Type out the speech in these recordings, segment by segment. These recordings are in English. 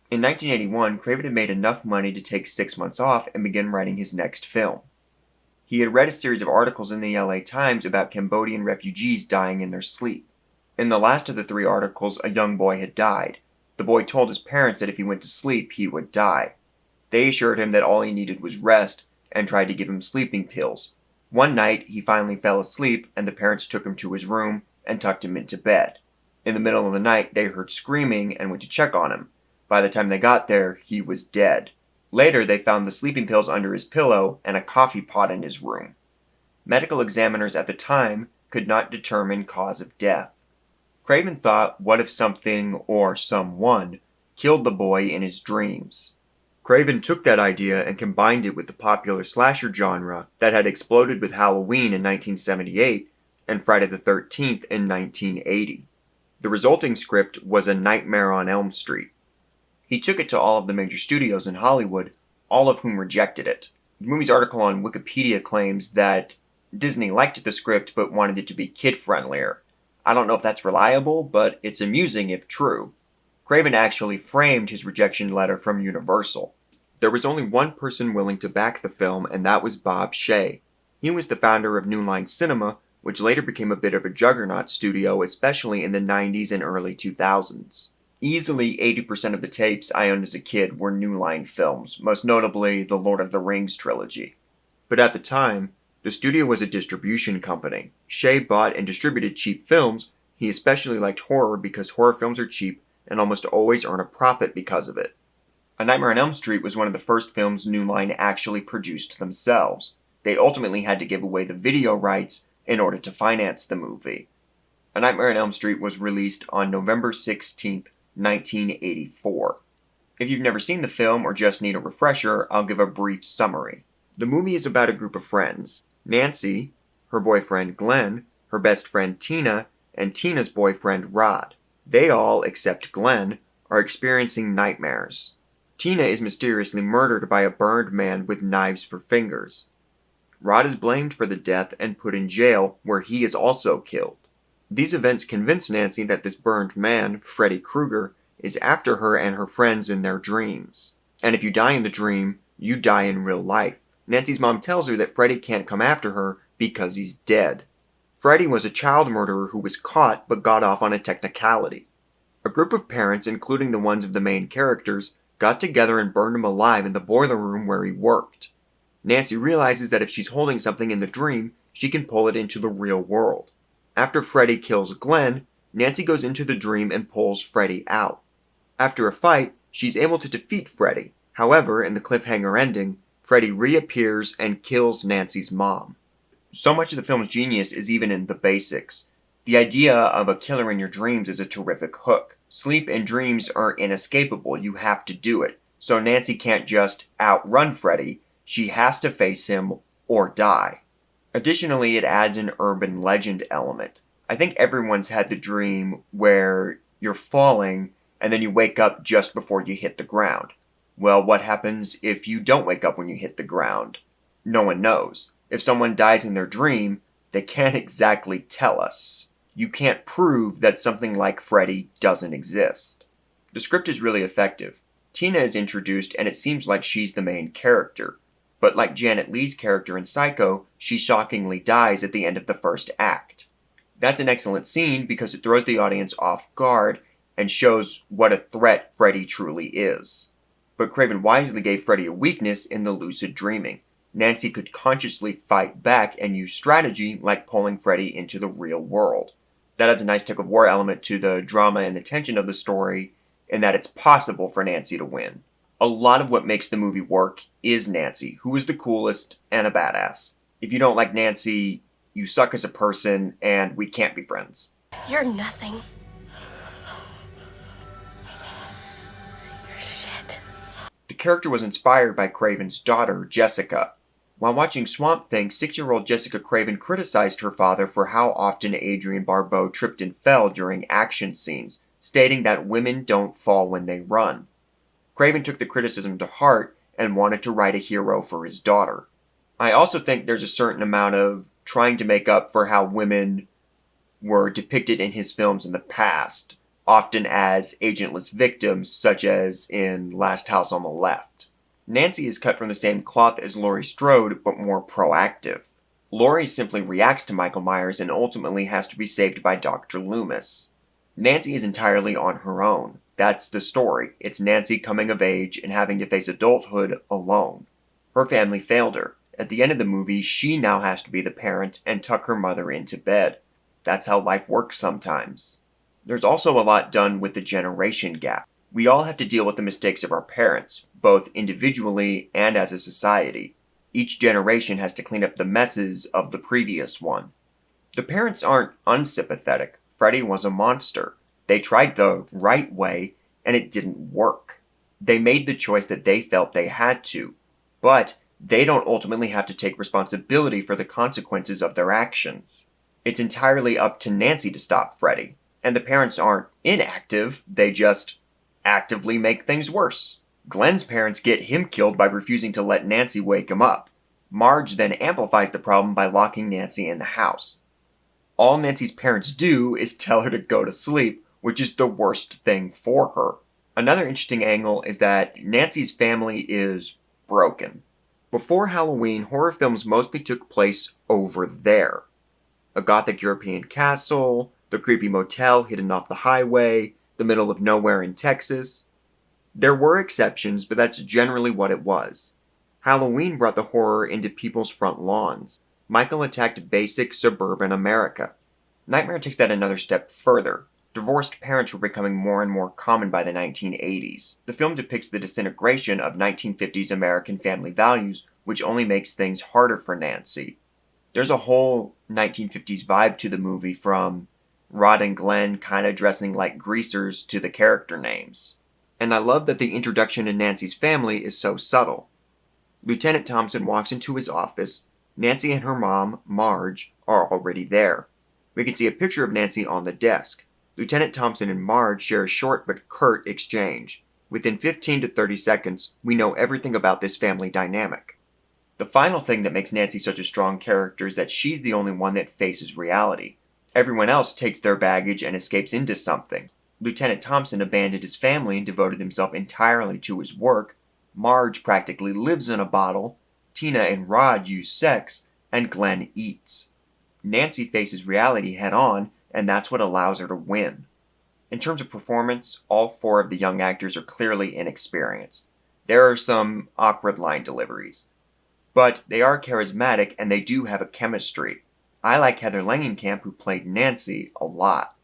In 1981, Craven had made enough money to take 6 months off and begin writing his next film. He had read a series of articles in the LA Times about Cambodian refugees dying in their sleep. In the last of the 3 articles, a young boy had died. The boy told his parents that if he went to sleep, he would die. They assured him that all he needed was rest and tried to give him sleeping pills. One night, he finally fell asleep, and the parents took him to his room and tucked him into bed. In the middle of the night, they heard screaming and went to check on him. By the time they got there, he was dead. Later, they found the sleeping pills under his pillow and a coffee pot in his room. Medical examiners at the time could not determine cause of death. Craven thought, what if something or someone killed the boy in his dreams? Craven took that idea and combined it with the popular slasher genre that had exploded with Halloween in 1978 and Friday the 13th in 1980. The resulting script was A Nightmare on Elm Street. He took it to all of the major studios in Hollywood, all of whom rejected it. The movie's article on Wikipedia claims that Disney liked the script but wanted it to be kid-friendlier. I don't know if that's reliable, but it's amusing if true. Craven actually framed his rejection letter from Universal. There was only one person willing to back the film, and that was Bob Shaye. He was the founder of New Line Cinema, which later became a bit of a juggernaut studio, especially in the 90s and early 2000s. Easily 80% of the tapes I owned as a kid were New Line films, most notably the Lord of the Rings trilogy. But at the time, the studio was a distribution company. Shaye bought and distributed cheap films. He especially liked horror because horror films are cheap and almost always earn a profit because of it. A Nightmare on Elm Street was one of the first films New Line actually produced themselves. They ultimately had to give away the video rights in order to finance the movie. A Nightmare on Elm Street was released on November 16th, 1984. If you've never seen the film or just need a refresher, I'll give a brief summary. The movie is about a group of friends. Nancy, her boyfriend Glenn, her best friend Tina, and Tina's boyfriend Rod. They all, except Glenn, are experiencing nightmares. Tina is mysteriously murdered by a burned man with knives for fingers. Rod is blamed for the death and put in jail, where he is also killed. These events convince Nancy that this burned man, Freddy Krueger, is after her and her friends in their dreams. And if you die in the dream, you die in real life. Nancy's mom tells her that Freddy can't come after her because he's dead. Freddy was a child murderer who was caught but got off on a technicality. A group of parents, including the ones of the main characters, got together and burned him alive in the boiler room where he worked. Nancy realizes that if she's holding something in the dream, she can pull it into the real world. After Freddy kills Glenn, Nancy goes into the dream and pulls Freddy out. After a fight, she's able to defeat Freddy. However, in the cliffhanger ending, Freddy reappears and kills Nancy's mom. So much of the film's genius is even in the basics. The idea of a killer in your dreams is a terrific hook. Sleep and dreams are inescapable. You have to do it. So Nancy can't just outrun Freddy. She has to face him or die. Additionally, it adds an urban legend element. I think everyone's had the dream where you're falling and then you wake up just before you hit the ground. Well, what happens if you don't wake up when you hit the ground? No one knows. If someone dies in their dream, they can't exactly tell us. You can't prove that something like Freddy doesn't exist. The script is really effective. Tina is introduced and it seems like she's the main character. But like Janet Leigh's character in Psycho, she shockingly dies at the end of the first act. That's an excellent scene because it throws the audience off guard and shows what a threat Freddy truly is. But Craven wisely gave Freddy a weakness in the lucid dreaming. Nancy could consciously fight back and use strategy like pulling Freddy into the real world. That adds a nice tug of war element to the drama and the tension of the story in that it's possible for Nancy to win. A lot of what makes the movie work is Nancy, who is the coolest and a badass. If you don't like Nancy, you suck as a person and we can't be friends. You're nothing. You're shit. The character was inspired by Craven's daughter, Jessica. While watching Swamp Thing, 6-year-old Jessica Craven criticized her father for how often Adrienne Barbeau tripped and fell during action scenes, stating that women don't fall when they run. Craven took the criticism to heart and wanted to write a hero for his daughter. I also think there's a certain amount of trying to make up for how women were depicted in his films in the past. often as agentless victims, such as in Last House on the Left. Nancy is cut from the same cloth as Laurie Strode, but more proactive. Laurie simply reacts to Michael Myers and ultimately has to be saved by Dr. Loomis. Nancy is entirely on her own. That's the story. It's Nancy coming of age and having to face adulthood alone. Her family failed her. At the end of the movie, she now has to be the parent and tuck her mother into bed. That's how life works sometimes. There's also a lot done with the generation gap. We all have to deal with the mistakes of our parents, both individually and as a society. Each generation has to clean up the messes of the previous one. The parents aren't unsympathetic. Freddy was a monster. They tried the right way, and it didn't work. They made the choice that they felt they had to. But they don't ultimately have to take responsibility for the consequences of their actions. It's entirely up to Nancy to stop Freddy. And the parents aren't inactive, they just actively make things worse. Glenn's parents get him killed by refusing to let Nancy wake him up. Marge then amplifies the problem by locking Nancy in the house. All Nancy's parents do is tell her to go to sleep, which is the worst thing for her. Another interesting angle is that Nancy's family is broken. Before Halloween, horror films mostly took place over there. A gothic European castle, the creepy motel hidden off the highway, the middle of nowhere in Texas. There were exceptions, but that's generally what it was. Halloween brought the horror into people's front lawns. Michael attacked basic suburban America. Nightmare takes that another step further. Divorced parents were becoming more and more common by the 1980s. The film depicts the disintegration of 1950s American family values, which only makes things harder for Nancy. There's a whole 1950s vibe to the movie, from Rod and Glenn kinda dressing like greasers to the character names. And I love that the introduction to Nancy's family is so subtle. Lieutenant Thompson walks into his office. Nancy and her mom, Marge, are already there. We can see a picture of Nancy on the desk. Lieutenant Thompson and Marge share a short but curt exchange. Within 15 to 30 seconds, we know everything about this family dynamic. The final thing that makes Nancy such a strong character is that she's the only one that faces reality. Everyone else takes their baggage and escapes into something. Lieutenant Thompson abandoned his family and devoted himself entirely to his work. Marge practically lives in a bottle. Tina and Rod use sex, and Glenn eats. Nancy faces reality head on, and that's what allows her to win. In terms of performance, all four of the young actors are clearly inexperienced. There are some awkward line deliveries. But they are charismatic, and they do have a chemistry. I like Heather Langenkamp, who played Nancy, a lot.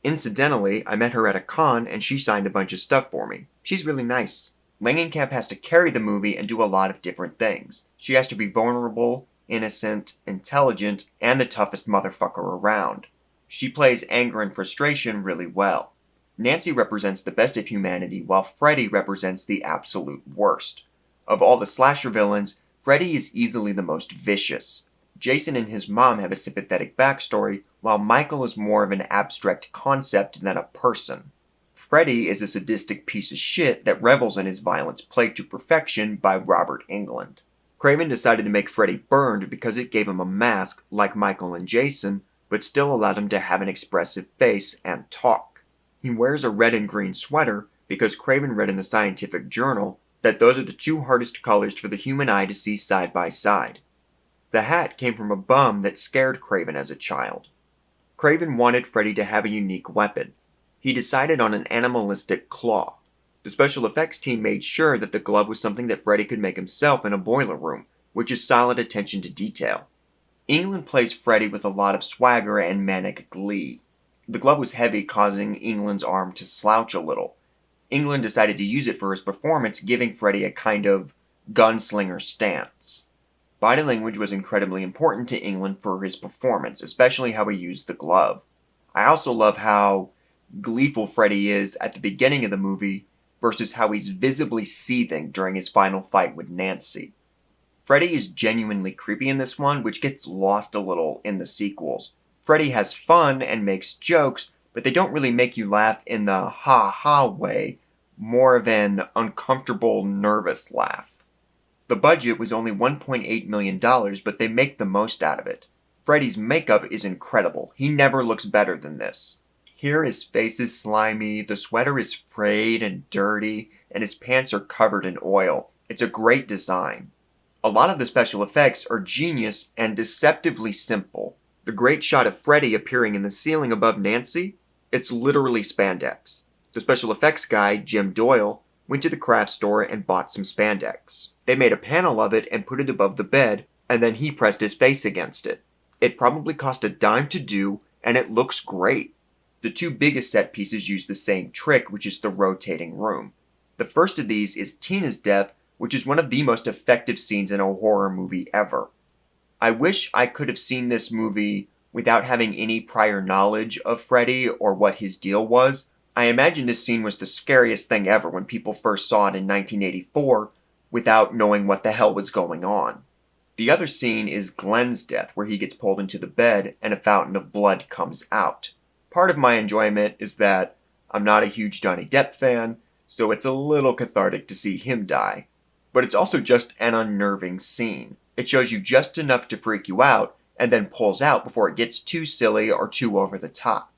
Incidentally, I met her at a con, and she signed a bunch of stuff for me. She's really nice. Langenkamp has to carry the movie and do a lot of different things. She has to be vulnerable, innocent, intelligent, and the toughest motherfucker around. She plays anger and frustration really well. Nancy represents the best of humanity, while Freddy represents the absolute worst. Of all the slasher villains, Freddy is easily the most vicious. Jason and his mom have a sympathetic backstory, while Michael is more of an abstract concept than a person. Freddy is a sadistic piece of shit that revels in his violence, played to perfection by Robert Englund. Craven decided to make Freddy burned because it gave him a mask, like Michael and Jason, but still allowed him to have an expressive face and talk. He wears a red and green sweater because Craven read in the scientific journal that those are the two hardest colors for the human eye to see side by side. The hat came from a bum that scared Craven as a child. Craven wanted Freddy to have a unique weapon. He decided on an animalistic claw. The special effects team made sure that the glove was something that Freddy could make himself in a boiler room, which is solid attention to detail. Englund plays Freddy with a lot of swagger and manic glee. The glove was heavy, causing Englund's arm to slouch a little. Englund decided to use it for his performance, giving Freddy a kind of gunslinger stance. Body language was incredibly important to Englund for his performance, especially how he used the glove. I also love how gleeful Freddy is at the beginning of the movie versus how he's visibly seething during his final fight with Nancy. Freddy is genuinely creepy in this one, which gets lost a little in the sequels. Freddy has fun and makes jokes, but they don't really make you laugh in the ha-ha way, more of an uncomfortable, nervous laugh. The budget was only $1.8 million, but they make the most out of it. Freddy's makeup is incredible. He never looks better than this. Here his face is slimy, the sweater is frayed and dirty, and his pants are covered in oil. It's a great design. A lot of the special effects are genius and deceptively simple. The great shot of Freddy appearing in the ceiling above Nancy, it's literally spandex. The special effects guy, Jim Doyle, went to the craft store and bought some spandex. They made a panel of it and put it above the bed, and then he pressed his face against it. It probably cost a dime to do, and it looks great. The two biggest set pieces use the same trick, which is the rotating room. The first of these is Tina's death, which is one of the most effective scenes in a horror movie ever. I wish I could have seen this movie without having any prior knowledge of Freddy or what his deal was. I imagine this scene was the scariest thing ever when people first saw it in 1984 without knowing what the hell was going on. The other scene is Glenn's death, where he gets pulled into the bed and a fountain of blood comes out. Part of my enjoyment is that I'm not a huge Johnny Depp fan, so it's a little cathartic to see him die. But it's also just an unnerving scene. It shows you just enough to freak you out, and then pulls out before it gets too silly or too over the top.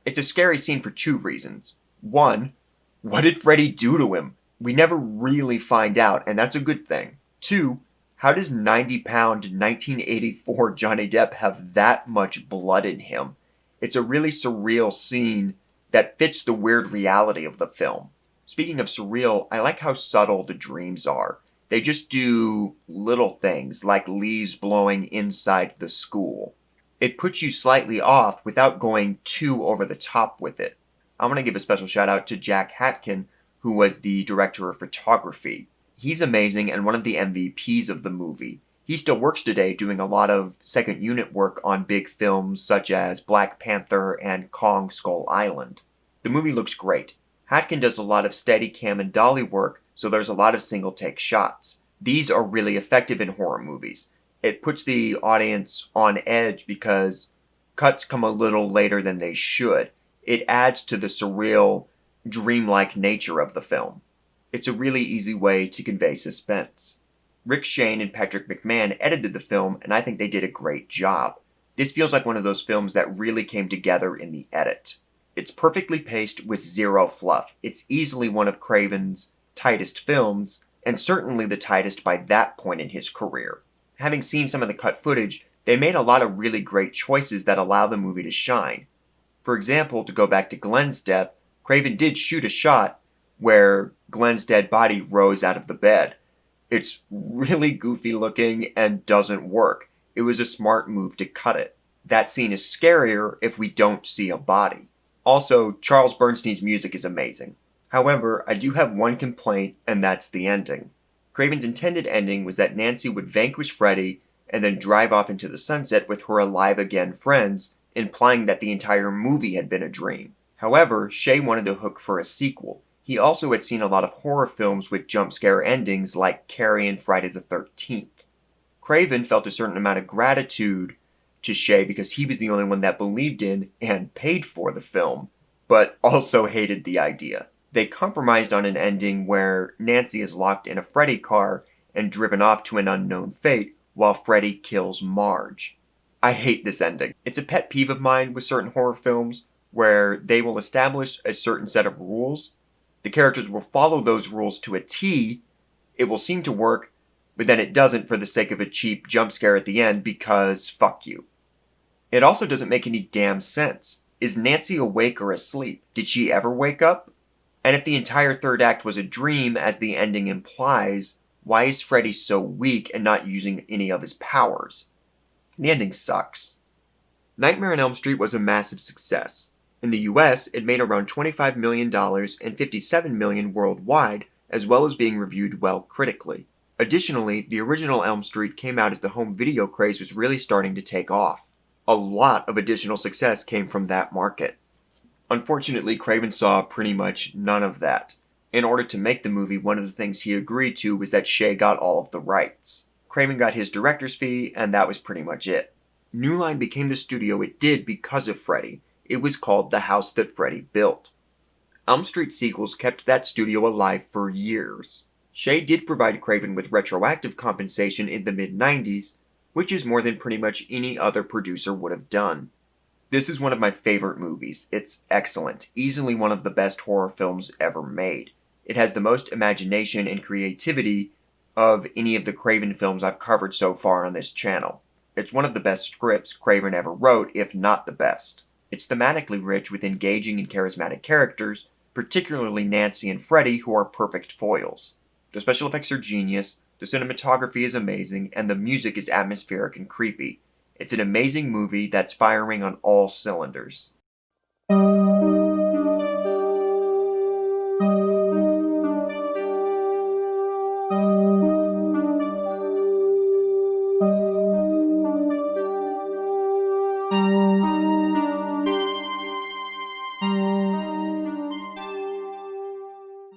It's a scary scene for two reasons. One, what did Freddy do to him? We never really find out, and that's a good thing. Two, how does 90-pound 1984 Johnny Depp have that much blood in him? It's a really surreal scene that fits the weird reality of the film. Speaking of surreal, I like how subtle the dreams are. They just do little things, like leaves blowing inside the school. It puts you slightly off without going too over the top with it. I want to give a special shout out to Jack Hatkin, who was the director of photography. He's amazing and one of the MVPs of the movie. He still works today doing a lot of second unit work on big films such as Black Panther and Kong Skull Island. The movie looks great. Hatkin does a lot of Steadicam and dolly work, so there's a lot of single take shots. These are really effective in horror movies. It puts the audience on edge because cuts come a little later than they should. It adds to the surreal, dreamlike nature of the film. It's a really easy way to convey suspense. Rick Shane and Patrick McMahon edited the film, and I think they did a great job. This feels like one of those films that really came together in the edit. It's perfectly paced with zero fluff. It's easily one of Craven's tightest films, and certainly the tightest by that point in his career. Having seen some of the cut footage, they made a lot of really great choices that allow the movie to shine. For example, to go back to Glenn's death, Craven did shoot a shot where Glenn's dead body rose out of the bed. It's really goofy looking and doesn't work. It was a smart move to cut it. That scene is scarier if we don't see a body. Also, Charles Bernstein's music is amazing. However, I do have one complaint, and that's the ending. Craven's intended ending was that Nancy would vanquish Freddy and then drive off into the sunset with her alive-again friends, implying that the entire movie had been a dream. However, Shay wanted to hook for a sequel. He also had seen a lot of horror films with jump scare endings like Carrie and Friday the 13th. Craven felt a certain amount of gratitude to Shay because he was the only one that believed in and paid for the film, but also hated the idea. They compromised on an ending where Nancy is locked in a Freddy car and driven off to an unknown fate while Freddy kills Marge. I hate this ending. It's a pet peeve of mine with certain horror films where they will establish a certain set of rules. The characters will follow those rules to a T. It will seem to work, but then it doesn't for the sake of a cheap jump scare at the end because fuck you. It also doesn't make any damn sense. Is Nancy awake or asleep? Did she ever wake up? And if the entire third act was a dream, as the ending implies, why is Freddy so weak and not using any of his powers? The ending sucks. Nightmare on Elm Street was a massive success. In the US, it made around $25 million and $57 million worldwide, as well as being reviewed well critically. Additionally, the original Elm Street came out as the home video craze was really starting to take off. A lot of additional success came from that market. Unfortunately, Craven saw pretty much none of that. In order to make the movie, one of the things he agreed to was that Shay got all of the rights. Craven got his director's fee, and that was pretty much it. New Line became the studio it did because of Freddy. It was called The House That Freddy Built. Elm Street sequels kept that studio alive for years. Shay did provide Craven with retroactive compensation in the mid-90s, which is more than pretty much any other producer would have done. This is one of my favorite movies. It's excellent, easily one of the best horror films ever made. It has the most imagination and creativity of any of the Craven films I've covered so far on this channel. It's one of the best scripts Craven ever wrote, if not the best. It's thematically rich with engaging and charismatic characters, particularly Nancy and Freddy, who are perfect foils. The special effects are genius, the cinematography is amazing, and the music is atmospheric and creepy. It's an amazing movie that's firing on all cylinders.